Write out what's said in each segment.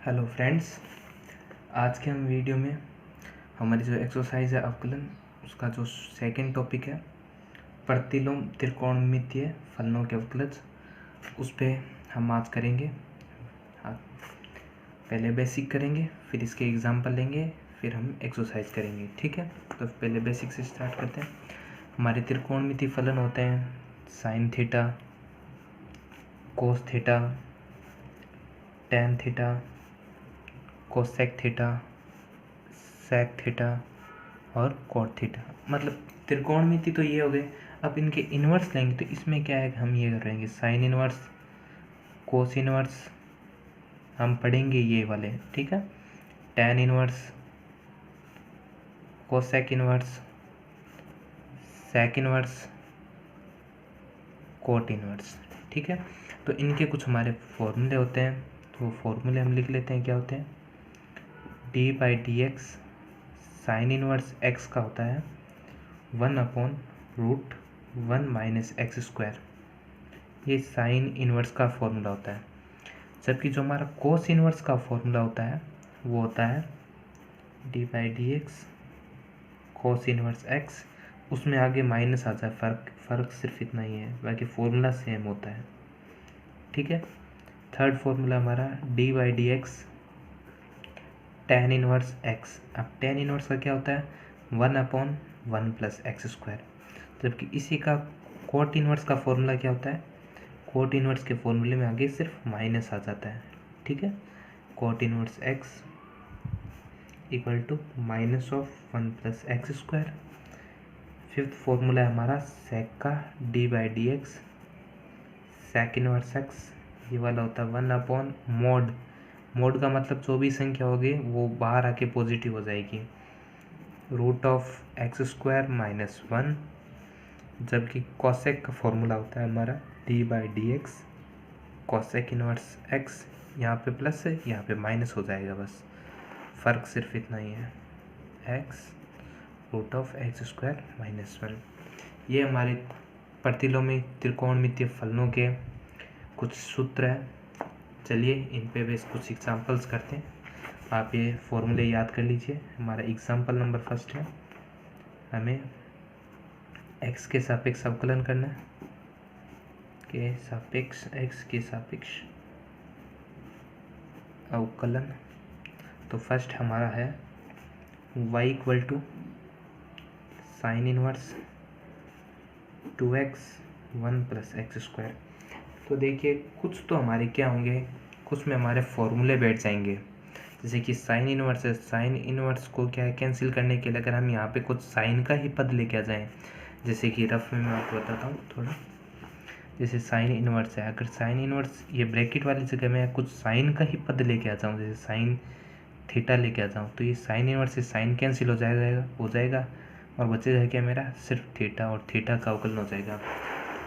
Hello friends, आज के हम वीडियो में हमारी जो एक्सरसाइज है अवकलन, उसका जो सेकंड टॉपिक है प्रतिलोम त्रिकोणमितीय फलनों के अवकलज, उस पर हम आज करेंगे। हाँ, पहले बेसिक करेंगे, फिर इसके एग्जाम्पल लेंगे, फिर हम एक्सरसाइज करेंगे। ठीक है, तो पहले बेसिक से स्टार्ट करते हैं। हमारे त्रिकोणमितीय फलन होते हैं sine theta, cos theta, tan theta, cosec theta, sec theta और कॉट थीटा। मतलब त्रिकोणमिति तो ये हो गए। अब इनके इन्वर्स लेंगे तो इसमें क्या है, हम ये करेंगे साइन इन्वर्स, कोस इन्वर्स हम पढ़ेंगे ये वाले। ठीक है, tan inverse, cosec inverse, sec inverse, cot inverse. ठीक है, तो इनके कुछ हमारे फॉर्मूले होते हैं, तो फॉर्मूले हम लिख लेते हैं। क्या होते हैं, D by d x sign inverse x का होता है 1/√1 माइनस एक्स स्क्वायर। ये साइन इन्वर्स का फॉर्मूला होता है। जबकि जो हमारा कोस इन्वर्स का फॉर्मूला होता है वो होता है d by d x cos inverse x, उसमें आगे माइनस आ जाए, फ़र्क सिर्फ इतना ही है, बाकी फॉर्मूला सेम होता है। ठीक है, थर्ड फॉर्मूला हमारा D by d x tan inverse x. अब टेन इनवर्स का क्या होता है 1/1 प्लस एक्स स्क्वायर। जबकि इसी का कोट इनवर्स का फॉर्मूला क्या होता है, कोट इनवर्स के फॉर्मूले में आगे सिर्फ माइनस आ जाता है। ठीक है, cot inverse x equal to -1 plus x square. Fifth formula है हमारा सेक का d by d x sec inverse x, ये वाला होता है 1/mod। मोड का मतलब जो भी संख्या होगी वो बाहर आके पॉजिटिव हो जाएगी, √(x²-1। जबकि कॉसेक का फॉर्मूला होता है हमारा D by d x cosec inverse x, यहाँ पे प्लस है यहाँ पे माइनस हो जाएगा, बस फ़र्क सिर्फ इतना ही है, x√(x²-1। ये हमारे प्रतिलोमी त्रिकोणमितीय फलनों के कुछ सूत्र हैं। चलिए इन पे बेस कुछ एग्जांपल्स करते हैं। आप ये फॉर्मूले याद कर लीजिए। हमारा एग्जांपल नंबर फर्स्ट है, हमें x के सापेक्ष अवकलन करना है, x के सापेक्ष अवकलन। तो फर्स्ट हमारा है y equal to sine inverse 2x 1 plus x square. तो देखिए कुछ तो हमारे क्या होंगे, कुछ में हमारे फॉर्मूले बैठ जाएंगे। जैसे कि साइन इनवर्स है, साइन इनवर्स को क्या है कैंसिल करने के लिए अगर हम यहाँ पे कुछ साइन का ही पद लेके आ जाएं, जैसे कि रफ में मैं आपको बताता हूँ थोड़ा। जैसे साइन इनवर्स है, अगर साइन इनवर्स ये ब्रैकेट वाली जगह में कुछ साइन का ही पद लेके आ जाऊँ, जैसे साइन थीटा लेके आ जाऊँ, तो ये साइन इनवर्स से साइन कैंसिल हो जाएगा और बचेगा क्या मेरा, सिर्फ थीटा, और थीटा का अवकलन हो जाएगा।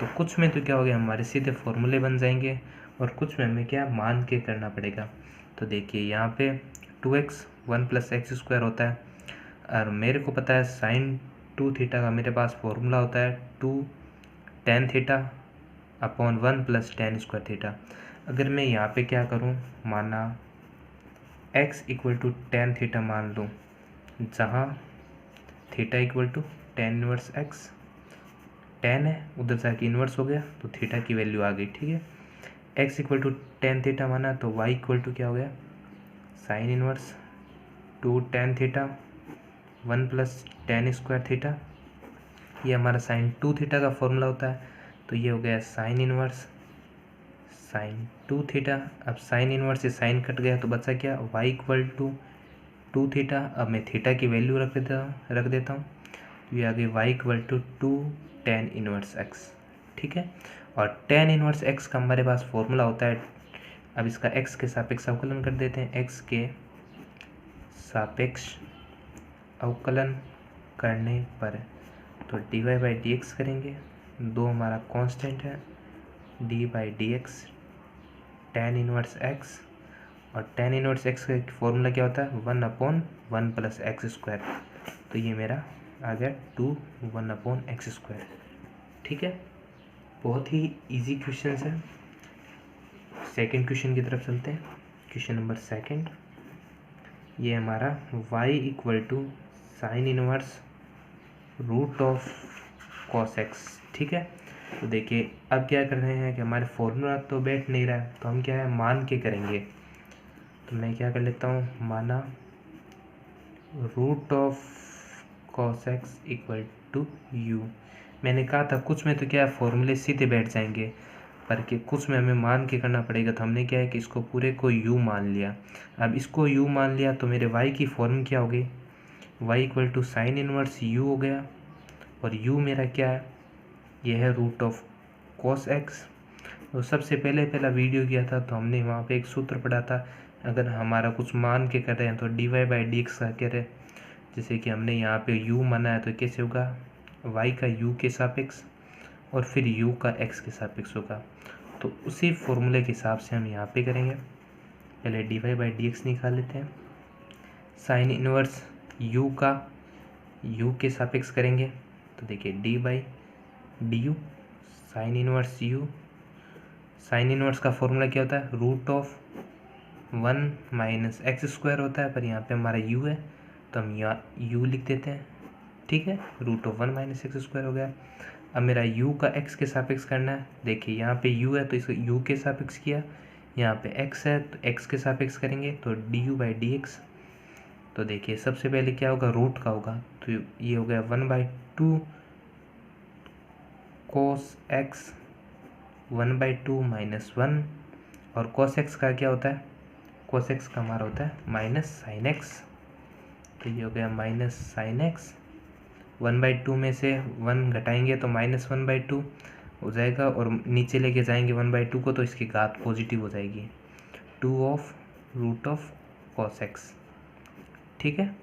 तो कुछ में तो क्या हो गया हमारे सीधे फॉर्मूले बन जाएंगे, और कुछ में हमें क्या मान के करना पड़ेगा। तो देखिए यहाँ पे 2x 1 प्लस एक्स स्क्वायर होता है, और मेरे को पता है साइन 2 थीटा का मेरे पास फॉर्मूला होता है 2 tan थीटा/1 प्लस tan स्क्वायर थीटा। अगर मैं यहाँ पे क्या करूँ, माना x equal to tan theta मान लूँ, जहाँ theta equal to tan inverse x, tan है उधर जाके इन्वर्स हो गया तो थीटा की वैल्यू आ गई। ठीक है, x equal to tan theta माना तो y इक्वल टू क्या हो गया, sine inverse 2 tan theta 1 plus tan square theta. ये हमारा साइन 2 थीटा का फॉर्मूला होता है, तो ये हो गया साइन इनवर्स साइन 2 थीटा। अब साइन इनवर्स से साइन कट गया तो बचा क्या, y इक्वल टू 2 थीटा। अब मैं थीटा की वैल्यू रख देता हूँ, तो ये आ गई y equal to 2 tan inverse x। ठीक है, और tan इनवर्स x का हमारे पास फॉर्मूला होता है, अब इसका x के सापेक्ष अवकलन कर देते हैं। x के सापेक्ष अवकलन करने पर तो d y by d x करेंगे, दो हमारा कांस्टेंट है, d by d x tan inverse x, और टेन इनवर्स एक्स का फॉर्मूला क्या होता है 1/1 प्लस एक्स स्क्वायर। तो ये मेरा आ गया 2 1/x स्क्वायर। ठीक है, बहुत ही इजी क्वेश्चन है। सेकंड क्वेश्चन की तरफ चलते हैं। क्वेश्चन नंबर सेकंड, ये हमारा y equal to sine inverse root of cos x. ठीक है, तो देखिए अब क्या कर रहे हैं कि हमारे फॉर्मूला तो बैठ नहीं रहा है, तो हम क्या है मान के करेंगे। तो मैं क्या कर लेता हूँ, माना root of cos x equal to u. मैंने कहा था कुछ में तो क्या है फॉर्मूले सीधे बैठ जाएंगे, पर कि कुछ में हमें मान के करना पड़ेगा। तो हमने क्या है कि इसको पूरे को u मान लिया। अब इसको u मान लिया तो मेरे y की फॉर्म क्या हो गई, y equal to sine inverse u हो गया, और u मेरा क्या है, यह है रूट ऑफ कॉस एक्स। तो सबसे पहला वीडियो किया था तो हमने वहाँ पे एक सूत्र पढ़ा था, अगर हमारा कुछ मान के कर रहे हैं तो dy बाई डी एक्स का कह रहे, जैसे कि हमने यहाँ पे u माना है तो कैसे होगा, y का u के सापेक्ष और फिर u का x के सापेक्ष होगा। तो उसी फॉर्मूले के हिसाब से हम यहाँ पे करेंगे। पहले dy बाई डी एक्स निकाल लेते हैं, साइन इनवर्स u का u के सापेक्ष करेंगे। तो देखिए d by d u sine inverse u, sine inverse का फॉर्मूला क्या होता है, root of 1 minus x square होता है, पर यहाँ पे हमारा u है तो हम यहाँ u लिख देते हैं। ठीक है, root of 1 minus x square हो गया। अब मेरा u का x के सापेक्ष करना है। देखिए यहाँ पे u है तो इसको u के सापेक्ष किया, यहाँ पे x है तो x के सापेक्ष करेंगे, तो D u by d x. तो देखिए सबसे पहले क्या होगा, रूट का होगा, तो ये हो गया 1/2 कोस एक्स, 1/2 माइनस 1, और कोस एक्स का क्या होता है, कोस एक्स का हमारा होता है माइनस साइन एक्स। तो ये हो गया माइनस साइन एक्स, 1/2 में से 1 घटाएंगे तो माइनस 1/2 हो जाएगा, और नीचे लेके जाएंगे 1/2 को तो इसकी घात पॉजिटिव हो जाएगी, 2 of root of cos x. ठीक है,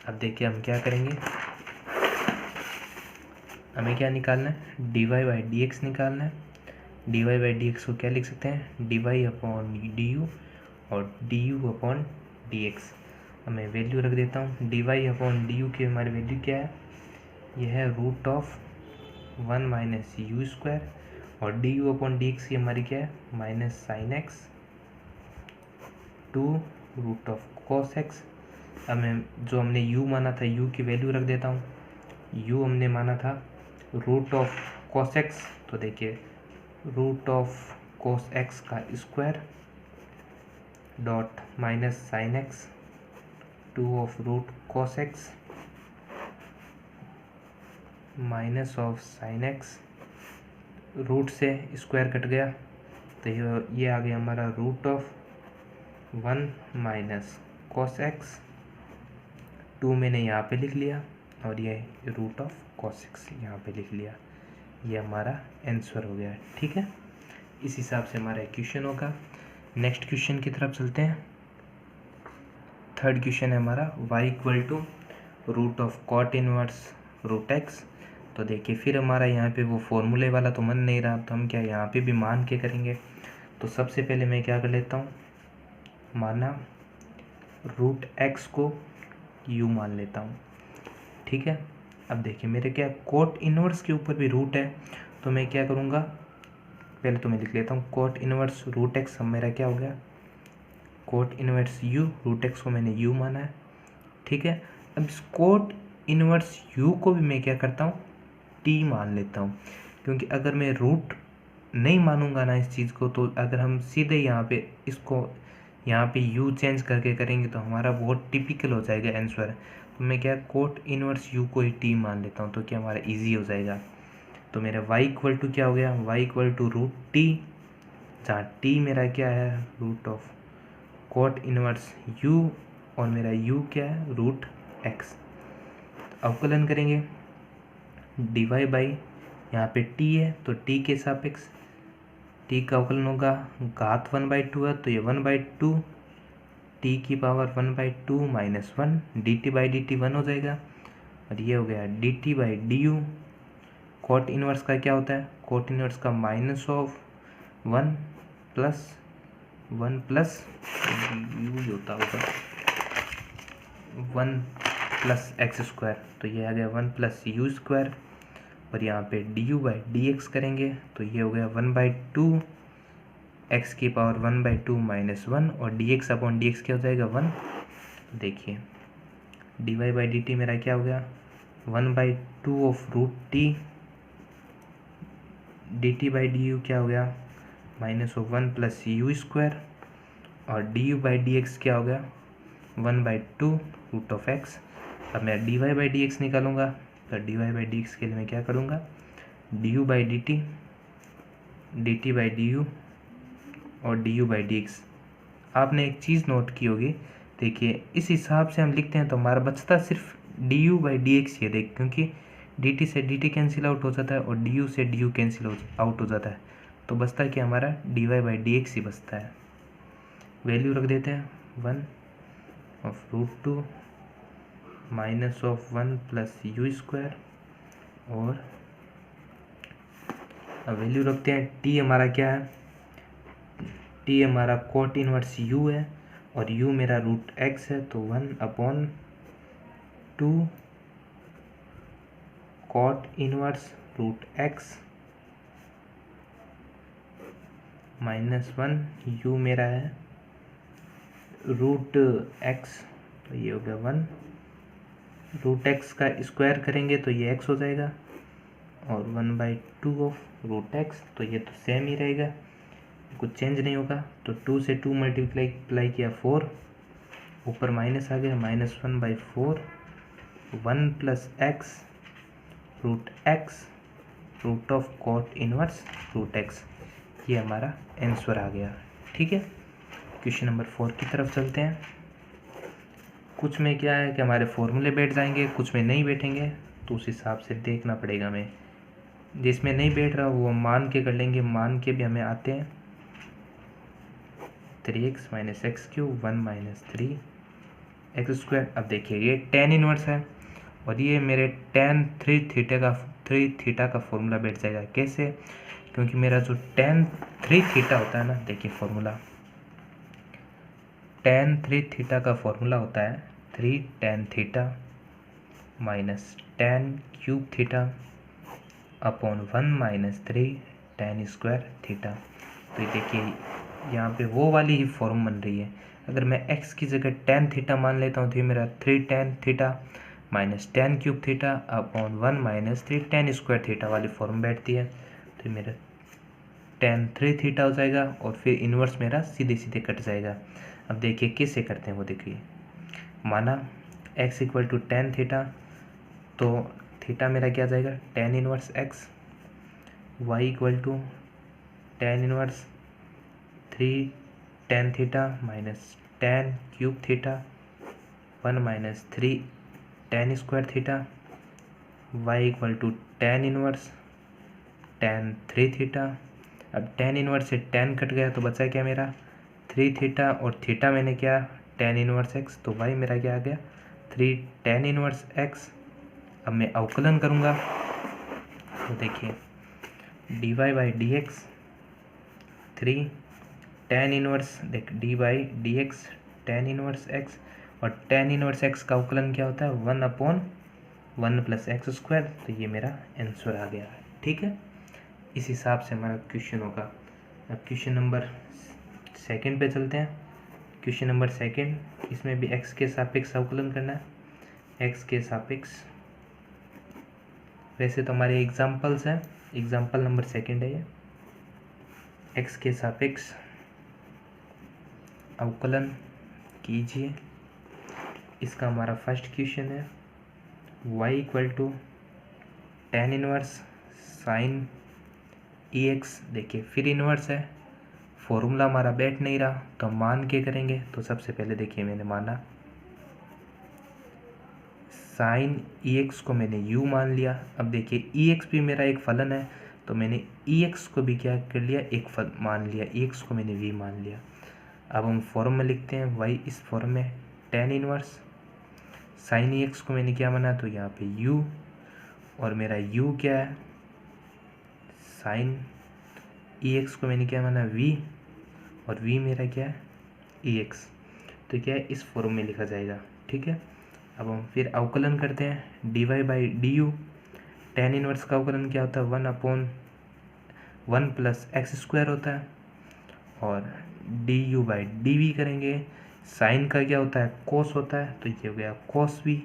अब देखिए हम क्या करेंगे, हमें क्या निकालना है, d y by d x निकालना है। D y by d x को क्या लिख सकते हैं, d y upon d u और d u upon d x. अब मैं वैल्यू रख देता हूँ, d y upon d u की हमारी वैल्यू क्या है, यह है root of 1 minus u square, और d u upon d x की हमारी क्या है, minus sine x 2 root of cos x. अब मैं जो हमने u माना था u की वैल्यू रख देता हूँ, u हमने माना था रूट ऑफ कॉस एक्स, तो देखिए रूट ऑफ कॉस एक्स का square dot minus sine x 2 of root cos x minus of sine x, root से स्क्वायर कट गया तो ये आ गया हमारा root of 1 minus cos x, 2 मैंने यहाँ पे लिख लिया, और ये रूट ऑफ कॉस एक्स यहाँ पे लिख लिया। ये हमारा आंसर हो गया। ठीक है, इस हिसाब से हमारा क्वेश्चन होगा। नेक्स्ट क्वेश्चन की तरफ चलते हैं। थर्ड क्वेश्चन है हमारा y equal to root of cot inverse root x. तो देखिए फिर हमारा यहाँ पे वो फॉर्मूले वाला तो मन नहीं रहा, तो हम क्या यहाँ पे भी मान के करेंगे। तो सबसे पहले मैं क्या कर लेता हूँ, माना रूट एक्स को u मान लेता हूँ। ठीक है, अब देखिए मेरे क्या कोट इनवर्स के ऊपर भी रूट है, तो मैं क्या करूँगा, पहले तो मैं लिख लेता हूँ कोट इनवर्स रूट एक्स। अब मेरा क्या हो गया, cot inverse u, root x को मैंने u माना है। ठीक है, अब इस कोट इनवर्स u को भी मैं क्या करता हूँ, t मान लेता हूँ, क्योंकि अगर मैं रूट नहीं मानूंगा ना इस चीज़ को, तो अगर हम सीधे यहाँ पे इसको यहाँ पे u चेंज करके करेंगे तो हमारा बहुत टिपिकल हो जाएगा आंसर। तो मैं क्या कोट इनवर्स u को ही t मान लेता हूँ, तो क्या हमारा इजी हो जाएगा। तो मेरा y इक्वल टू क्या हो गया, y equal to root t, जहाँ t मेरा क्या है root of cot inverse u, और मेरा u क्या है रूट x। अवकलन करेंगे, डी वाई बाई यहाँ पे t है तो t के सापेक्ष t का अवकलन होगा, घात 1/2 है तो ये 1/2 t की power 1/2 minus 1, D t by d T 1 हो जाएगा, और ये हो गया D t by d you. Cot inverse का क्या होता है, कोट इनवर्स का माइनस ऑफ 1 प्लस यू होता होगा 1 प्लस एक्स स्क्वायर, तो ये आ गया 1 प्लस यू स्क्वायर, और यहाँ पे D u by d x करेंगे तो ये हो गया 1/2 एक्स की पावर 1/2 माइनस 1 और d x upon d x क्या हो जाएगा 1। देखिए d y by d t मेरा क्या हो गया 1/2 of root t, d t by d u क्या हो गया -1 प्लस यू स्क्वायर, और d u by d x क्या हो गया 1/2 रूट ऑफ एक्स। अब मैं d y by d x निकालूंगा, तो d y by d x के लिए मैं क्या करूँगा d u by d t by d u और d u by d x. आपने एक चीज़ नोट की होगी, देखिए इस हिसाब से हम लिखते हैं तो हमारा बचता सिर्फ d u by d x ही है। देख क्योंकि डी टी से डी टी कैंसिल आउट हो जाता है और डी यू से डी यू कैंसिल आउट हो जाता है, तो बचता है कि हमारा d y by d x ही बचता है। वैल्यू रख देते हैं 1/√2 -1 प्लस यू स्क्वायर, और अब वैल्यू रखते हैं टी हमारा क्या है, टी हमारा कोट इनवर्स यू है और यू मेरा रूट एक्स है, तो 1/2 cot inverse root x -1 u मेरा है रूट एक्स, तो ये हो गया 1। रूट एक्स का स्क्वायर करेंगे तो ये एक्स हो जाएगा, और 1/2 ऑफ रूट एक्स, तो ये तो सेम ही रहेगा, कुछ चेंज नहीं होगा। तो 2 से 2 मल्टीप्लाई किया 4, ऊपर माइनस आ गया -1/4, 1 plus x root of cot inverse root x, ये हमारा आंसर आ गया। ठीक है, क्वेश्चन नंबर 4 की तरफ चलते हैं। कुछ में क्या है कि हमारे फॉर्मूले बैठ जाएंगे, कुछ में नहीं बैठेंगे, तो उस हिसाब से देखना पड़ेगा हमें। जिसमें नहीं बैठ रहा वो मान के कर लेंगे, मान के भी हमें आते हैं 3x - x³ 1 - 3x²। अब देखिए ये tan इनवर्स है और ये मेरे tan 3 थीटा का फॉर्मूला बैठ जाएगा। कैसे? क्योंकि मेरा जो tan 3 थीटा होता है ना, देखिए फॉर्मूला tan 3 थीटा का फॉर्मूला होता है 3 tan theta minus tan cube theta upon 1 - 3 tan square theta. तो ये देखिए यहाँ पे वो वाली ही फॉर्म बन रही है। अगर मैं x की जगह tan थीटा मान लेता हूँ तो ये मेरा 3 tan theta minus tan cube theta upon 1 - 3 tan square theta वाली फॉर्म बैठती है। तो मेरा tan 3 थीटा हो जाएगा और फिर इन्वर्स मेरा सीधे सीधे कट जाएगा। अब देखिए कैसे करते हैं वो देखिए, माना x = tan थीटा, तो थीटा मेरा क्या जाएगा tan inverse x, y = tan inverse 3 tan theta minus tan cube theta 1 - 3 tan square theta, y = tan inverse tan 3 theta. अब tan इनवर्स से tan कट गया तो बचा क्या मेरा 3 थीटा, और थीटा मैंने क्या tan इनवर्स x, तो y मेरा क्या आ गया 3 tan इनवर्स x। अब मैं अवकलन करूँगा तो देखिए dy by d x 3 tan inverse देख d by d x tan inverse x, और tan इनवर्स x का अवकलन क्या होता है 1/1 + x²। तो ये मेरा आंसर आ गया। ठीक है, इस हिसाब से हमारा क्वेश्चन होगा। अब क्वेश्चन नंबर 2 पे चलते हैं। क्वेश्चन नंबर 2, इसमें भी x के सापेक्ष अवकलन करना है, x के सापेक्ष। वैसे तो हमारे एग्जाम्पल्स हैं, एग्जाम्पल नंबर 2 है ये, x के सापेक्ष अवकलन कीजिए। इसका हमारा फर्स्ट क्वेश्चन है y = tan inverse sin ex। देखिए फिर इनवर्स है, फॉर्मूला हमारा बैठ नहीं रहा तो हम मान के करेंगे। तो सबसे पहले देखिए मैंने माना sin ex को मैंने u मान लिया। अब देखिए ex भी मेरा एक फलन है, तो मैंने ex को भी क्या कर लिया एक फल मान लिया, ex को मैंने v मान लिया। अब हम फॉर्म में लिखते हैं y इस फॉर्म में tan इनवर्स sin ex को मैंने क्या माना, तो यहाँ पे u, और मेरा u क्या है sin ex को मैंने क्या माना v, और v मेरा क्या है ex। तो क्या है इस फॉर्म में लिखा जाएगा। ठीक है, अब हम फिर अवकलन करते हैं dy by d you. tan inverse का अवकलन क्या होता है 1/1 + x² होता है, और d u by d v करेंगे। साइन का क्या होता है, कोस होता है, तो ये हो गया कोस वी।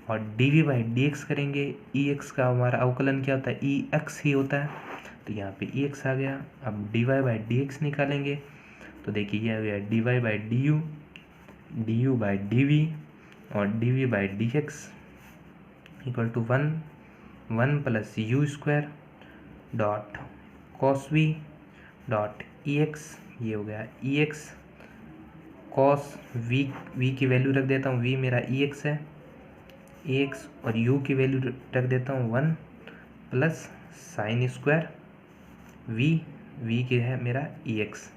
और d v by d x करेंगे, ई एक्स का हमारा अवकलन क्या होता है, ई एक्स ही होता है, तो यहाँ पे ई एक्स आ गया। अब d y by d x निकालेंगे, तो देखिए ये आ गया d y by d u by d v और d v by d x equal to 1 plus u square dot cos v dot e x, ये हो गया ई एक्स कॉस वी की वैल्यू रख देता हूँ, वी मेरा ई एक्स है, ई एक्स और यू की वैल्यू रख देता हूँ 1 प्लस साइन स्क्वायर वी की है मेरा ई एक्स।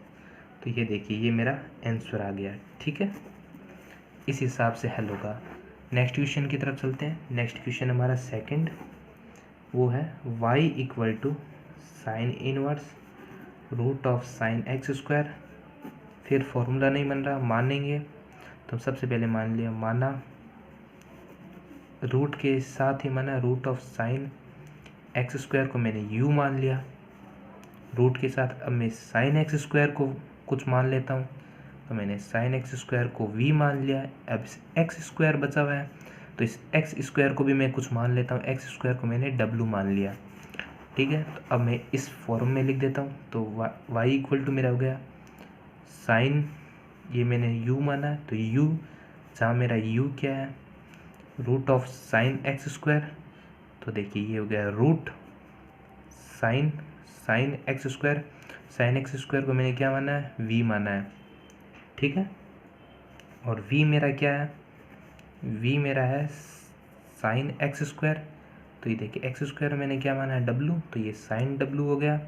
तो ये देखिए ये मेरा आंसर आ गया, ठीक है। इस हिसाब से हल होगा। नेक्स्ट क्वेश्चन की तरफ चलते हैं। नेक्स्ट क्वेश्चन हमारा सेकंड, वो है y equal to sine inverse root of sine x square. फिर फॉर्मूला नहीं बन रहा, मानेंगे तो सबसे पहले मान लिया, माना रूट के साथ ही माना root of sine x square को मैंने u मान लिया रूट के साथ। अब मैं साइन एक्स स्क्वायर को कुछ मान लेता हूँ, तो मैंने साइन एक्स स्क्वायर को v मान लिया। अब एक्स स्क्वायर बचा हुआ है, तो इस एक्स स्क्वायर को भी मैं कुछ मान लेता हूँ, एक्स स्क्वायर को मैंने w मान लिया, ठीक है। तो अब मैं इस फॉर्म में लिख देता हूँ, तो y इक्वल टू मेरा हो गया साइन, ये मैंने u माना, तो u जहाँ मेरा u क्या है, root of sine x square, तो देखिए ये हो गया root sine x square. Sine x square को मैंने क्या माना है, v माना है, ठीक है। और v मेरा क्या है, v मेरा है साइन एक्स स्क्वायर, तो ये देखिए एक्स स्क्वायर मैंने क्या माना है w, तो ये साइन w हो गया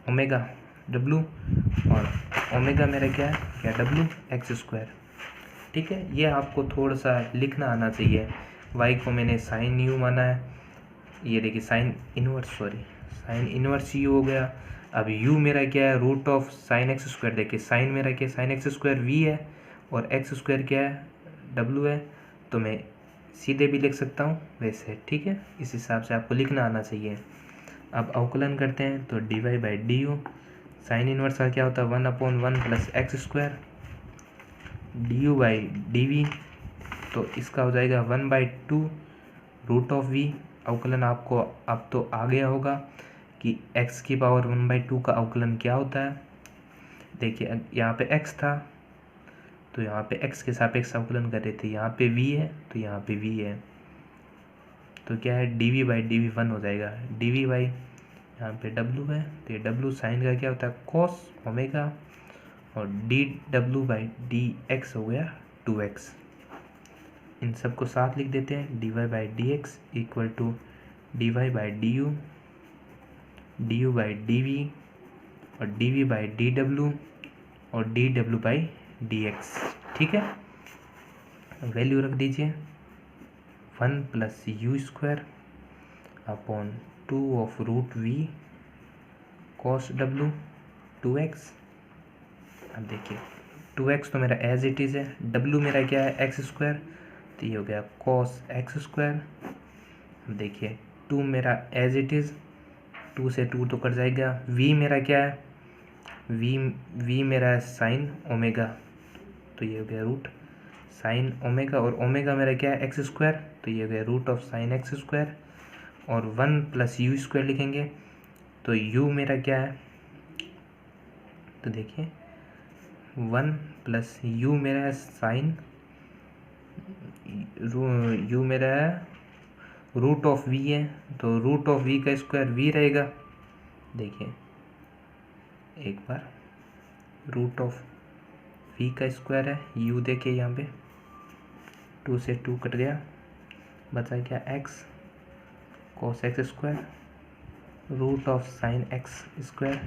ओमेगा w, और ओमेगा मेरा क्या है, क्या w एक्स स्क्वायर, ठीक है। ये आपको थोड़ा सा लिखना आना चाहिए। y को मैंने साइन u माना है, ये देखिए साइन इनवर्स u हो गया। अब u मेरा क्या है, root of sine x square, देखिए साइन मेरा क्या है, साइन एक्स स्क्वायर v है और एक्स स्क्वायर क्या है, w है, तो मैं सीधे भी लिख सकता हूँ वैसे, ठीक है। इस हिसाब से आपको लिखना आना चाहिए। अब अवकलन करते हैं, तो d y by d u, sine inverse का क्या होता है 1/1 plus x square, d u by d v, तो इसका हो जाएगा 1/2 रूट ऑफ वी। अवकलन आपको अब तो आ गया होगा कि x की पावर 1/2 का अवकलन क्या होता है। देखिए यहाँ पे x था, तो यहाँ पे x के सापेक्ष अवकलन कर रहे थे, यहाँ पे v है तो यहाँ पे v है, तो क्या है dv बाई डी वी 1 हो जाएगा, dv बाई यहाँ पे w है, तो ये w साइन का क्या होता है cos ओमेगा, और dw बाई डी एक्स हो गया 2x। इन सबको साथ लिख देते हैं, dy by d x equal to dy by d u by d v और dv बाई डी डब्ल्यू और dw बाई डी एक्स, ठीक है। वैल्यू रख दीजिए 1 plus u square upon 2 of root v cos w 2x। अब देखिए 2x तो मेरा एज इट इज़ है, w मेरा क्या है एक्स स्क्वायर, तो ये हो गया कॉस एक्स स्क्वायर। देखिए 2 मेरा एज इट इज़, 2 से 2 तो कट जाएगा, v मेरा क्या है, v मेरा है साइन ओमेगा, तो ये हो गया रूट साइन ओमेगा, और ओमेगा मेरा क्या है एक्स स्क्वायर, तो ये हो गया root of sine x square, और 1 प्लस यू स्क्वायर लिखेंगे, तो u मेरा क्या है, तो देखिए 1 प्लस यू मेरा है साइन, यू मेरा है रूट ऑफ v है, तो रूट ऑफ v का स्क्वायर v रहेगा। देखिए एक बार रूट ऑफ v का स्क्वायर है, u देखिए यहाँ पे 2 से 2 कट गया, बचा क्या x cos x square root of sine x square.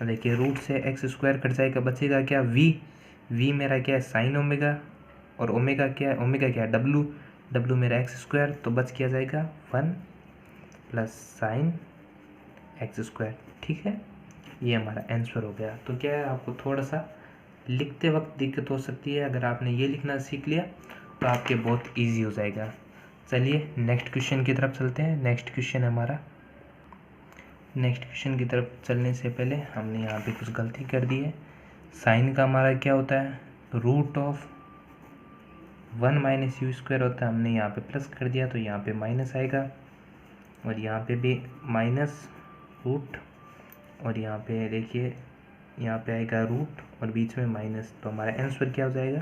देखिए रूट से x स्क्वायर कट जाएगा, बचेगा क्या v मेरा क्या है साइन ओमेगा, और ओमेगा क्या है, ओमेगा क्या है w मेरा एक्स स्क्वायर, तो बच किया जाएगा 1 प्लस साइन एक्स स्क्वायर, ठीक है। ये हमारा आंसर हो गया। तो क्या है, आपको थोड़ा सा लिखते वक्त दिक्कत हो सकती है, अगर आपने ये लिखना सीख लिया तो आपके बहुत इजी हो जाएगा। चलिए नेक्स्ट क्वेश्चन की तरफ चलते हैं। नेक्स्ट क्वेश्चन की तरफ चलने से पहले हमने यहाँ पे कुछ गलती कर दी है। साइन का हमारा क्या होता है, root of 1 minus u square होता है। हमने यहाँ पे प्लस कर दिया तो यहाँ पे माइनस आएगा, और यहाँ पे भी माइनस रूट, और यहाँ पे देखिए यहाँ पे आएगा रूट और बीच में माइनस। तो हमारा आंसर क्या हो जाएगा,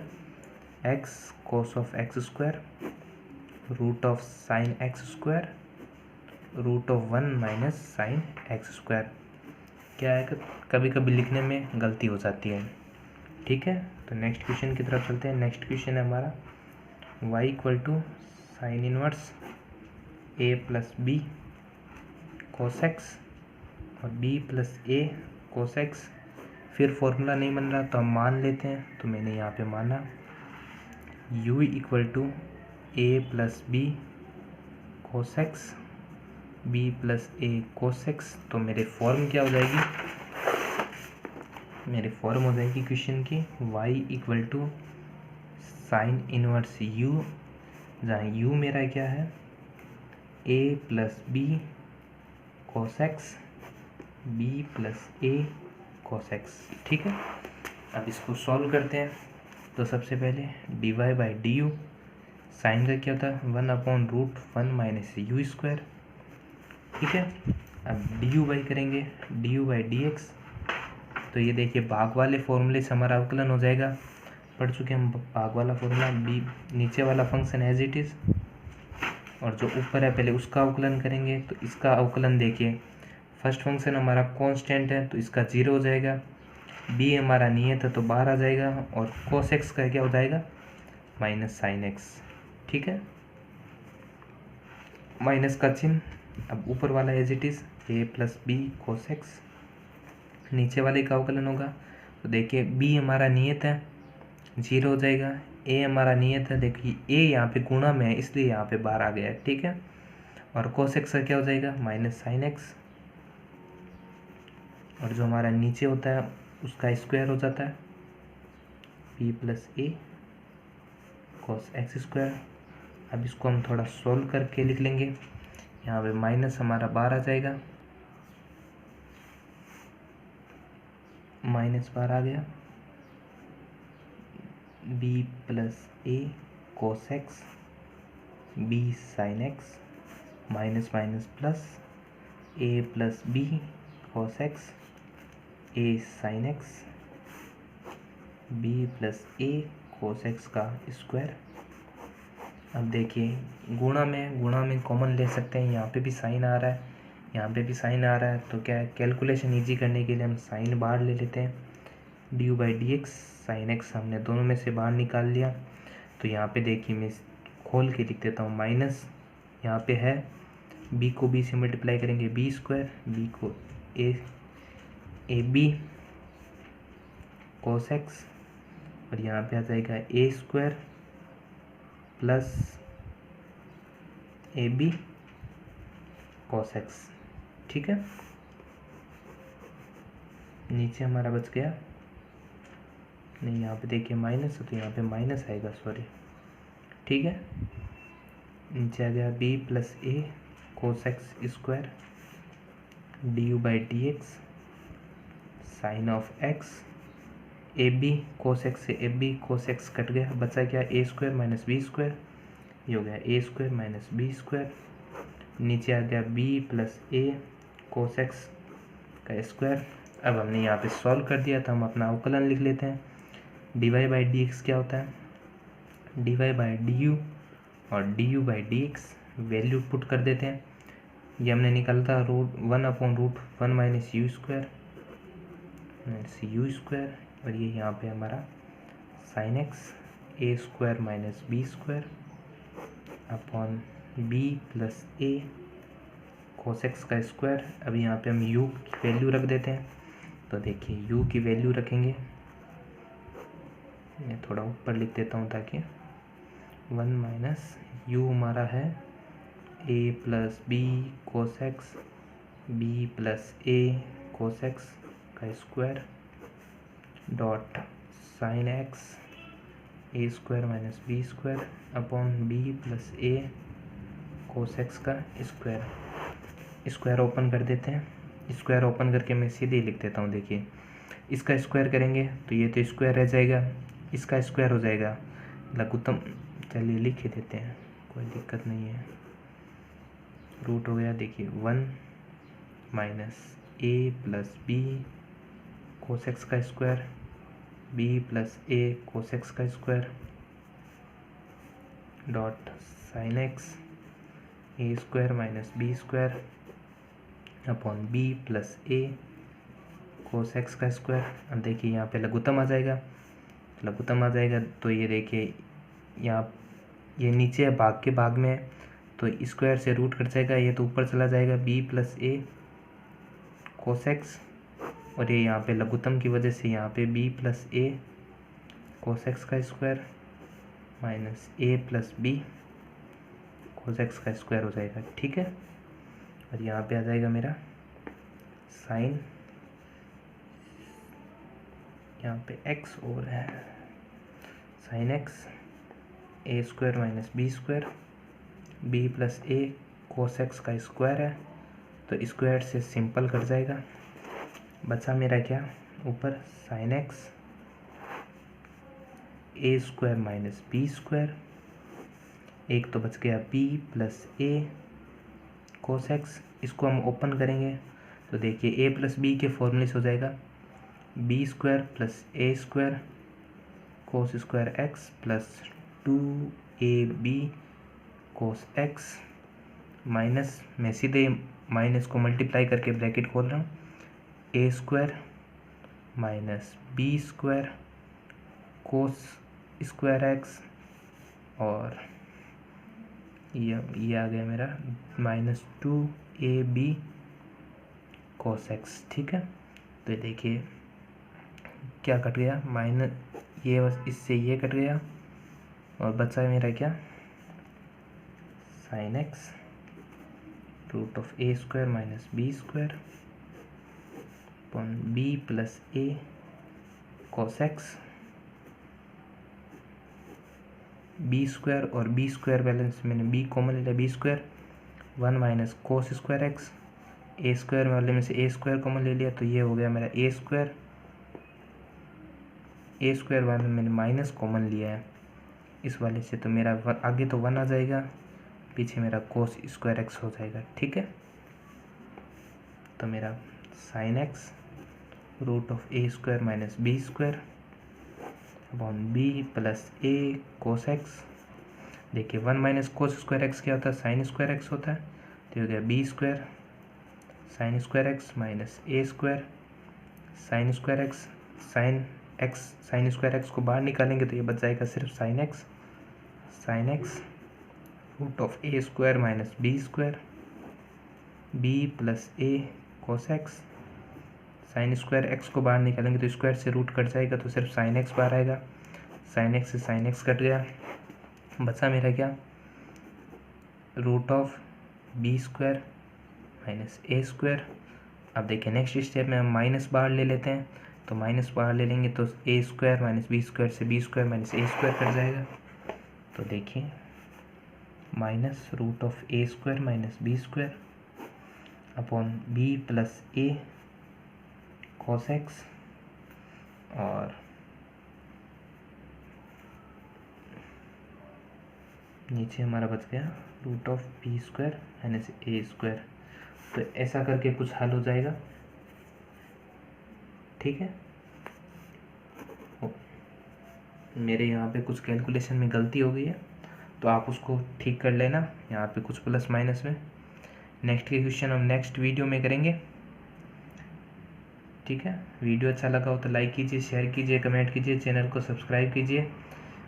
x cos of x square root of sine x square root of 1 minus sine x square. क्या है, कभी कभी लिखने में गलती हो जाती है, ठीक है। तो नेक्स्ट क्वेश्चन की तरफ चलते हैं। नेक्स्ट क्वेश्चन है हमारा y equal to sine inverse a plus b cos x और b plus a cos x. फिर फॉर्मूला नहीं बन रहा तो हम मान लेते हैं, तो मैंने यहाँ पे माना u equal to a plus b cos x b plus a cos x. तो मेरे फॉर्म क्या हो जाएगी, मेरे फॉर्म हो जाएगी क्वेश्चन की y equal to sine inverse u, जहाँ u मेरा क्या है a plus b cos x b plus a cos x, ठीक है। अब इसको सॉल्व करते हैं। तो सबसे पहले dy by d u, sine का क्या होता है 1/√1 माइनस यू स्क्वायर, ठीक है। अब डी यू बाई करेंगे D u by d x. तो ये देखिए भाग वाले फॉर्मूले से हमारा अवकलन हो जाएगा, पढ़ चुके हम भाग वाला फॉर्मूला। बी नीचे वाला फंक्शन एज इट इज़, और जो ऊपर है पहले उसका अवकलन करेंगे। तो इसका अवकलन देखिए, फर्स्ट फंक्शन हमारा कांस्टेंट है तो इसका 0 हो जाएगा, बी हमारा नियत है तो बाहर आ जाएगा, और कोस एक्स का क्या हो जाएगा माइनस साइन एक्स, ठीक है। माइनस का चिन्ह, अब ऊपर वाला as it is a plus b cos x, नीचे वाले का अवकलन होगा। तो देखिए बी हमारा नियत है 0 हो जाएगा, ए हमारा नियत है, देखिए ए यहाँ पे गुणा में है इसलिए यहाँ पे बाहर आ गया है, ठीक है। और कोस एक्स का क्या हो जाएगा माइनस साइन एक्स, और जो हमारा नीचे होता है उसका स्क्वायर हो जाता है B plus a cos x square. अब इसको हम थोड़ा सोल्व करके लिख लेंगे, यहाँ पे माइनस हमारा बाहर आ जाएगा, माइनस बाहर आ गया, b plus a cos x b sine x minus minus plus a plus b cos x a sine x b plus a cos x का स्क्वायर। अब देखिए गुणा में कॉमन ले सकते हैं, यहाँ पे भी साइन आ रहा है यहाँ पे भी साइन आ रहा है, तो क्या है कैलकुलेशन इजी करने के लिए हम साइन बाहर ले लेते हैं, D u by d x sine x हमने दोनों में से बाहर निकाल लिया। तो यहाँ पे देखिए मैं खोल के लिख देता हूँ, माइनस यहाँ पे है बी को बी से मल्टीप्लाई करेंगे बी स्क्वायर, बी को ए बी कोस एक्स, और यहाँ पे आ जाएगा a square plus a b cos x, ठीक है। नीचे हमारा बच गया, नहीं यहाँ पे देखिए माइनस है तो यहाँ पे माइनस आएगा, सॉरी, ठीक है। नीचे आ गया b plus a cos x square d u by d x sine of x, a b cos x से a b cos x cut गया, बचा क्या a square minus b square, ये हो गया a square minus b square. नीचे आ गया b plus a cos x का स्क्वायर। अब हमने यहाँ पे सॉल्व कर दिया तो हम अपना अवकलन लिख लेते हैं, d y by d x क्या होता है d y by d u, और d u by d x value put कर देते हैं। ये हमने निकाला था √1/√1 minus u square minus u square, और ये यहाँ पे हमारा sine x a square minus b square upon b plus a cos x का स्क्वायर। अब यहाँ पे हम u की वैल्यू रख देते हैं, तो देखिए u की वैल्यू रखेंगे, मैं थोड़ा ऊपर लिख देता हूँ ताकि 1 माइनस u हमारा है a plus b cos x b plus a cos x का square dot sine x a square minus b square upon b plus a cos x का स्क्वायर। स्क्वायर ओपन कर देते हैं, स्क्वायर ओपन करके मैं सीधे ही लिख देता हूँ, देखिए इसका स्क्वायर करेंगे तो ये तो स्क्वायर रह जाएगा, इसका स्क्वायर हो जाएगा लघुत्तम। चलिए लिख ही देते हैं, कोई दिक्कत नहीं है। रूट हो गया, देखिए 1 minus a plus b cos x का square, b plus a cos x का square dot sine x a square minus b square upon b plus a cos x का स्क्वायर। अब देखिए यहाँ पे लघुत्तम आ जाएगा, लघुत्तम आ जाएगा तो ये देखिए यहाँ ये नीचे है, भाग के भाग में है तो स्क्वायर से रूट कट जाएगा, ये तो ऊपर चला जाएगा B plus a cos x, और ये यहाँ पे लघुत्तम की वजह से यहाँ पे B plus a cos x का square minus a plus b cos x का स्क्वायर हो जाएगा। ठीक है, और यहाँ पे आ जाएगा मेरा साइन, यहाँ पे एक्स और है sine x a square minus b square, b plus a cos x का स्क्वायर है तो स्क्वायर से सिंपल कट जाएगा। बचा मेरा क्या ऊपर sign x a square minus b square, एक तो बच गया b plus a cos x. इसको हम ओपन करेंगे तो देखिए ए प्लस बी के फॉर्मूले से हो जाएगा b square plus a square cos square x plus 2ab cos x minus, मैं सीधे माइनस को मल्टीप्लाई करके ब्रैकेट खोल रहा हूँ, a square minus b square cos square x, और ये आ गया मेरा माइनस 2ab कोस एक्स। ठीक है, तो देखिए क्या कट गया, माइनस ये बस इससे ये कट गया और बचा है मेरा क्या sine x root of a square minus b square upon b plus a cos x, b square और बी स्क्वायर बैलेंस मैंने बी कॉमन ले लिया, b square 1 minus cos square x, a square वाले में से ए स्क्वायर कॉमन ले लिया तो ये हो गया मेरा ए स्क्वायर, ए स्क्वायर वाले में मैंने माइनस कॉमन लिया है इस वाले से तो मेरा आगे तो 1 आ जाएगा, पीछे मेरा कोस स्क्वायर एक्स हो जाएगा। ठीक है, तो मेरा sine x root of a square minus b square upon b plus a cos x. देखिए 1 माइनस कोस स्क्वायर एक्स क्या होता है, साइन स्क्वायर एक्स होता है, तो हो गया b square sine square x minus a square sine square x, sine square x को बाहर निकालेंगे तो ये बच जाएगा सिर्फ sine x root of a square minus b square b plus a cos x, sine square x को बाहर निकालेंगे तो स्क्वायर से रूट कट जाएगा तो सिर्फ साइन एक्स बाहर आएगा, साइन एक्स से साइन एक्स कट गया, बचा मेरा क्या root of b square minus a square. अब देखिए नेक्स्ट स्टेप में हम माइनस बाहर ले लेते हैं, तो माइनस बाहर ले लेंगे तो a square minus b square से b square minus a square cut जाएगा। तो देखिए minus root of a square minus b square upon b plus a cos x, और नीचे हमारा बच गया root of b square minus a square. तो ऐसा करके कुछ हल हो जाएगा। ठीक है, मेरे यहाँ पे कुछ कैलकुलेशन में गलती हो गई है तो आप उसको ठीक कर लेना, यहाँ पे कुछ प्लस माइनस में। नेक्स्ट के क्वेश्चन हम नेक्स्ट वीडियो में करेंगे। ठीक है, वीडियो अच्छा लगा हो तो लाइक कीजिए, शेयर कीजिए, कमेंट कीजिए, चैनल को सब्सक्राइब कीजिए।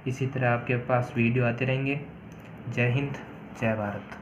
इसी तरह आपके पास वीडियो आते रहेंगे। जय हिंद, जय भारत।